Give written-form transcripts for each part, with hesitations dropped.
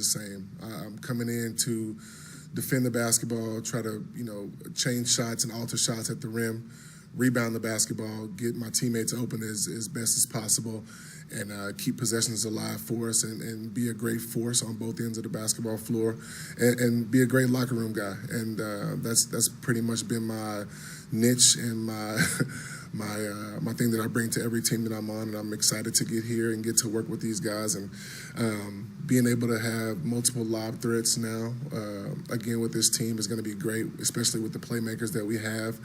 same. I'm coming in to defend the basketball, try to, change shots and alter shots at the rim, rebound the basketball, get my teammates open as best as possible, and keep possessions alive for us and be a great force on both ends of the basketball floor and be a great locker room guy. And that's pretty much been my niche and my my thing that I bring to every team that I'm on, and I'm excited to get here and get to work with these guys and being able to have multiple lob threats now, again, with this team is going to be great, especially with the playmakers that we have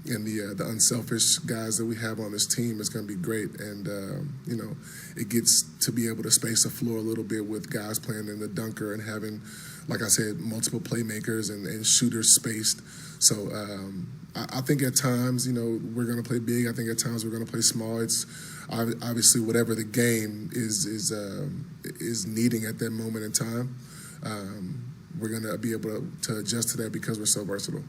and the unselfish guys that we have on this team. Is going to be great, and it gets to be able to space the floor a little bit with guys playing in the dunker and having, like I said, multiple playmakers and shooters spaced. So I think at times, we're going to play big. I think at times we're going to play small. It's obviously whatever the game is needing at that moment in time. We're going to be able to adjust to that because we're so versatile.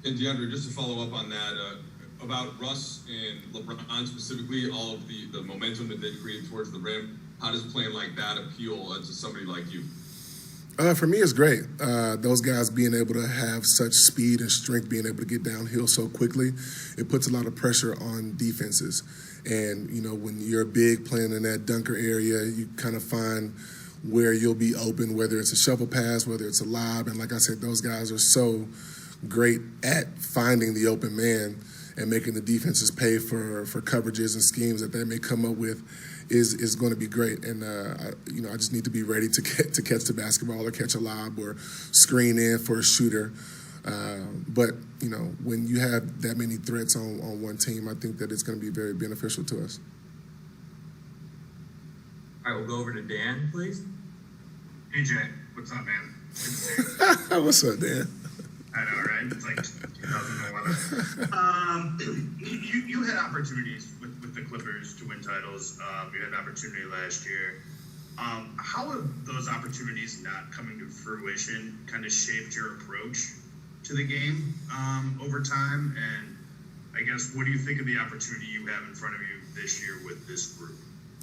And DeAndre, just to follow up on that, about Russ and LeBron specifically, all of the momentum that they create towards the rim, how does playing like that appeal to somebody like you? For me, it's great. Those guys being able to have such speed and strength, being able to get downhill so quickly, it puts a lot of pressure on defenses. And, when you're big playing in that dunker area, you kind of find where you'll be open, whether it's a shovel pass, whether it's a lob. And like I said, those guys are so great at finding the open man and making the defenses pay for coverages and schemes that they may come up with is going to be great. And I just need to be ready to catch the basketball or catch a lob or screen in for a shooter. But when you have that many threats on one team, I think that it's going to be very beneficial to us. All right, we'll go over to Dan, please. Hey Jay, what's up, man? What's up, Dan? I know, right? It's like 2011. You had opportunities with the Clippers to win titles. You had an opportunity last year. How have those opportunities not coming to fruition kind of shaped your approach to the game over time? And I guess, what do you think of the opportunity you have in front of you this year with this group?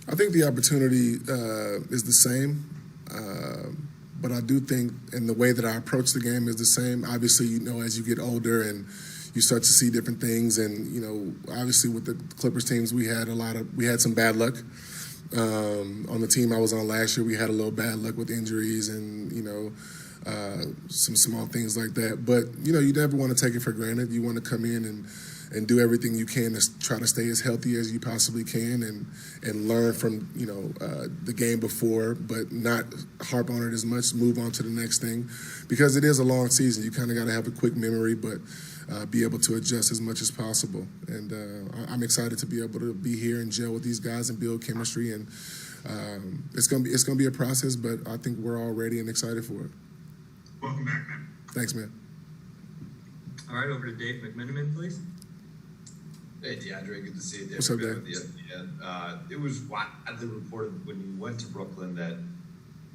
I think the opportunity is the same. But I do think, and the way that I approach the game is the same. Obviously, as you get older and you start to see different things, and obviously with the Clippers teams, we had some bad luck. On the team I was on last year, we had a little bad luck with injuries and some small things like that. But you never want to take it for granted. You want to come in and do everything you can to try to stay as healthy as you possibly can and learn from the game before, but not harp on it as much, move on to the next thing, because it is a long season. You kind of got to have a quick memory, but be able to adjust as much as possible. And I'm excited to be able to be here and gel with these guys and build chemistry. And it's gonna be a process, but I think we're all ready and excited for it. Welcome back, man. Thanks, man. All right, over to Dave McMenamin, please. Hey, DeAndre, good to see you. What's up, Dave? It was widely reported when you went to Brooklyn that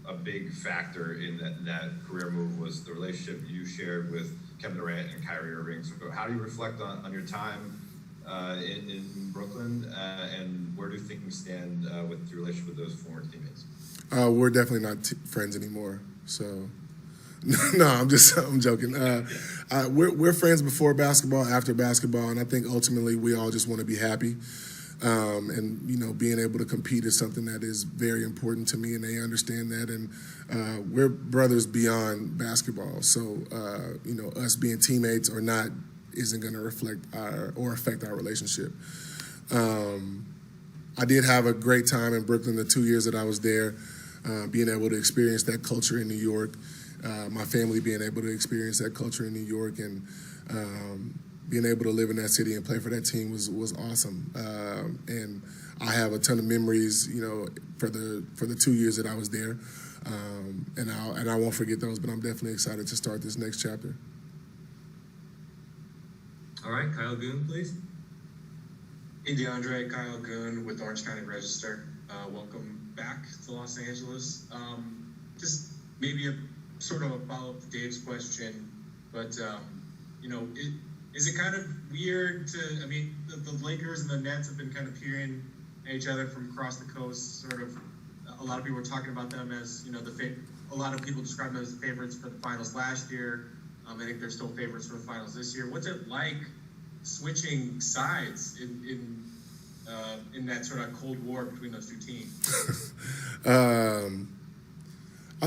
a big factor in that career move was the relationship you shared with Kevin Durant and Kyrie Irving. So how do you reflect on your time in Brooklyn, and where do things stand with the relationship with those former teammates? We're definitely not friends anymore, so... No, I'm joking. We're friends before basketball, after basketball, and I think ultimately we all just want to be happy. And being able to compete is something that is very important to me, and they understand that. And we're brothers beyond basketball, so us being teammates or not isn't going to reflect or affect our relationship. I did have a great time in Brooklyn the 2 years that I was there, being able to experience that culture in New York. My family being able to experience that culture in New York, and being able to live in that city and play for that team was awesome. And I have a ton of memories, for the 2 years that I was there, and I won't forget those. But I'm definitely excited to start this next chapter. All right, Kyle Goon, please. Hey, DeAndre, Kyle Goon with Orange County Register. Welcome back to Los Angeles. Just maybe a sort of a follow-up to Dave's question, but, is it kind of weird the Lakers and the Nets have been kind of peering at each other from across the coast sort of A lot of people were talking about them as, you know, a lot of people describe them as the favorites for the finals last year. I think they're still favorites for the finals this year. What's it like switching sides in that sort of Cold War between those two teams? I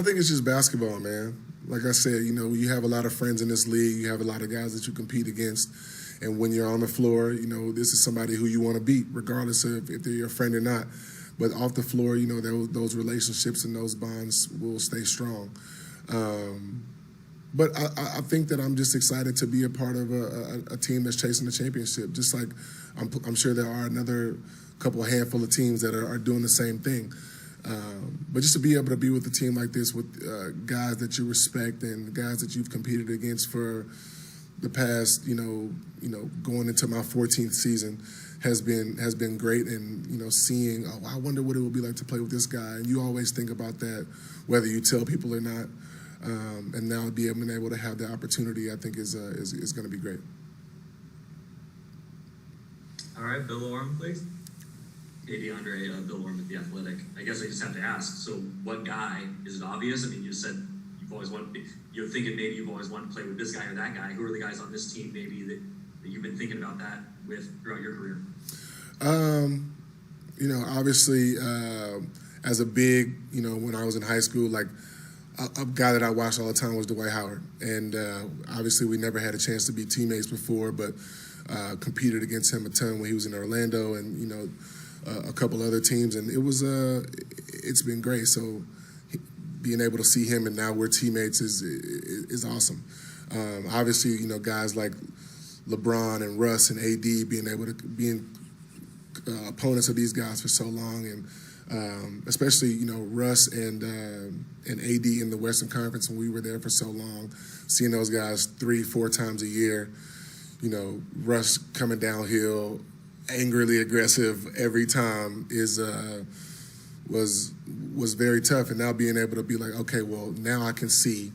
think it's just basketball, man. Like I said, you know, you have a lot of friends in this league. You have a lot of guys that you compete against. And when you're on the floor, you know, this is somebody who you want to beat, regardless of if they're your friend or not. But off the floor, you know, those relationships and those bonds will stay strong. But I think that I'm just excited to be a part of a team that's chasing the championship. Just like I'm sure there are another handful of teams that are doing the same thing. But just to be able to be with a team like this with guys that you respect and guys that you've competed against for the past, you know, going into my 14th season has been great. And, you know, seeing, oh, I wonder what it would be like to play with this guy. And you always think about that, whether you tell people or not. And now being able to have the opportunity, I think is going to be great. All right, Bill Orm, please. Hey, DeAndre, Bill Orm with The Athletic. I guess I just have to ask, so what guy, is it obvious? I mean, you said you're thinking maybe you've always wanted to play with this guy or that guy. Who are the guys on this team maybe that you've been thinking about that with throughout your career? You know, obviously, as a big, you know, when I was in high school, like a guy that I watched all the time was Dwight Howard. And obviously we never had a chance to be teammates before, but competed against him a ton when he was in Orlando and, you know, a couple other teams. And it's been great. So being able to see him and now we're teammates is awesome. Obviously, you know, guys like LeBron and Russ and AD being opponents of these guys for so long, and especially, you know, Russ and AD in the Western Conference when we were there for so long, seeing those guys 3-4 times a year, you know, Russ coming downhill, angrily aggressive every time was very tough. And now being able to be like, okay, well, now I can see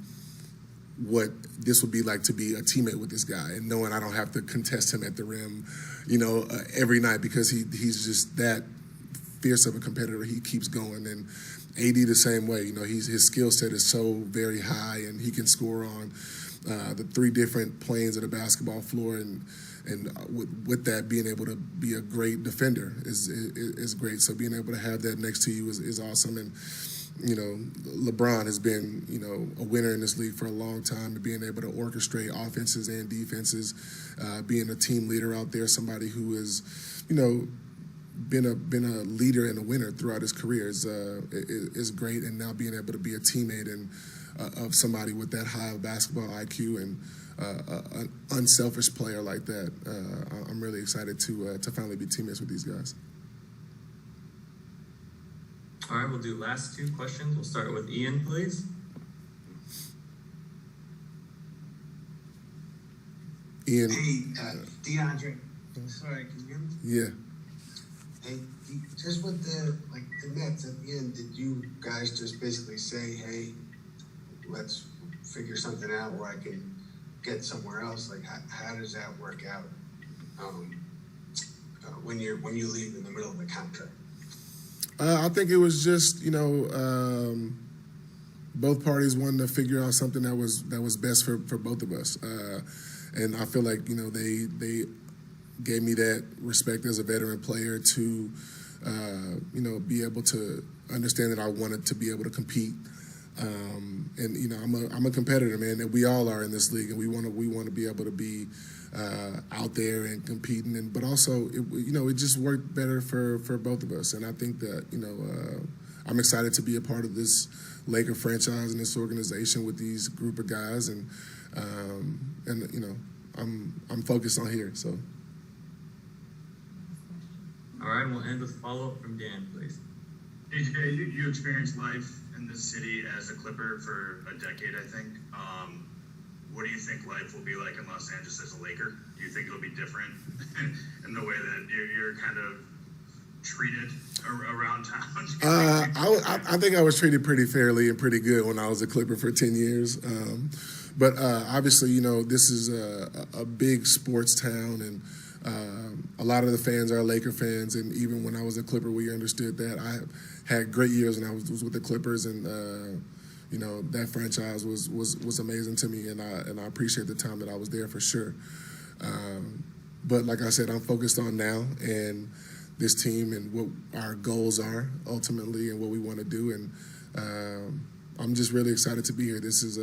what this would be like to be a teammate with this guy, and knowing I don't have to contest him at the rim, you know, every night, because he's just that fierce of a competitor. He keeps going. And AD the same way. You know, his skill set is so very high, and he can score on the 3 different planes of the basketball floor, and with that, being able to be a great defender is great. So being able to have that next to you is awesome. And, you know, LeBron has been, you know, a winner in this league for a long time, and being able to orchestrate offenses and defenses, being a team leader out there, somebody who is, you know, been a leader and a winner throughout his career is great. And now being able to be a teammate and of somebody with that high of basketball IQ and an unselfish player like that, I'm really excited to finally be teammates with these guys. All right, we'll do last 2 questions. We'll start with Ian, please. Ian. Hey, DeAndre. Sorry, can you hear me? Yeah. Hey, just with the Nets at the end, did you guys just basically say, hey, let's figure something out where I can get somewhere else? Like, how does that work out when you leave in the middle of the contract? I think it was just, you know, both parties wanted to figure out something that was best for both of us. And I feel like, you know, they gave me that respect as a veteran player to, you know, be able to understand that I wanted to be able to compete. And, you know, I'm a competitor, man, and we all are in this league, and we want to be able to be out there and competing, but also, it just worked better for both of us. And I think that, you know, I'm excited to be a part of this Laker franchise and this organization with these group of guys, and you know, I'm focused on here. So. All right, we'll end with follow-up from Dan, please. DJ, you experienced life in this city as a Clipper for a decade, I think. What do you think life will be like in Los Angeles as a Laker? Do you think it'll be different in the way that you're kind of treated around town? I think I was treated pretty fairly and pretty good when I was a Clipper for 10 years. But obviously, you know, this is a big sports town, and a lot of the fans are Laker fans. And even when I was a Clipper, we understood that. I had great years when I was with the Clippers, and you know, that franchise was amazing to me, and I appreciate the time that I was there for sure. But like I said, I'm focused on now and this team and what our goals are ultimately and what we want to do, and I'm just really excited to be here. This is